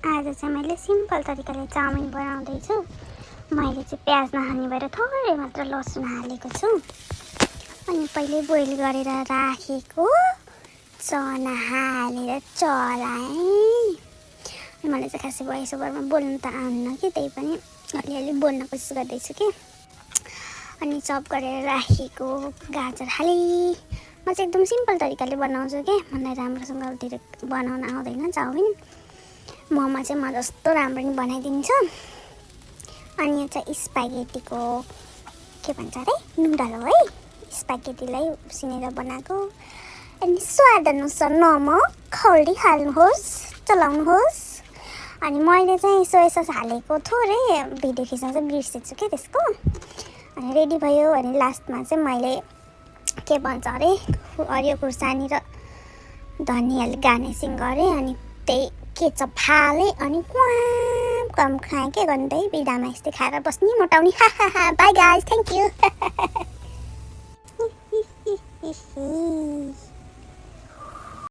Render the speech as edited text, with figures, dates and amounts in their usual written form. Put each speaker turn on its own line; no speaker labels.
आज चाहिँ मैले सिम्पल तरिकाले चाउमिन बनाउँदैछु। मैले चाहिँ प्याज नखाने भएर थोरै मात्र लसुन हालेको छु। अनि पहिले बोइल गरेर राखेको चना हालेर चलाएँ। मलाई चाहिँ खासै भोइस ओभरमा बोल्नु त आउन्न कि, त्यही पनि अलिअलि बोल्न कोसिस गर्दैछु कि। अनि चप गरेर राखेको गाजर हालेँ। म चाहिँ एकदम सिम्पल तरिकाले बनाउँछु के, मलाई राम्रोसँग धेरै बनाउन आउँदैन चाउमिन। मोमो चाहिँ म जस्तो राम्रो नि बनाइदिन्छु। अनि यो चाहिँ स्पागेटीको के भन्छ अरे नुडल हो है। स्पागेटीलाई उसिनेर बनाएको। अनि स्वाद अनुसार नमक खल्डी हाल्नुहोस्, चलाउनुहोस्। अनि मैले चाहिँ सोया सस हालेको थोरै भिडियो खिच्न चाहिँ बिर्सेछु क्या त्यसको। अनि रेडी भयो। अनि लास्टमा चाहिँ मैले के भन्छ अरे हरियो खुर्सानी र धनियाँले गार्निसिङ गरेँ। अनि त्यही केचप हालेँ अनि कम खाएँ के गर्नु त है, बिदामा यस्तै खाएर बस्ने मोटाउने। Bye guys, thank you.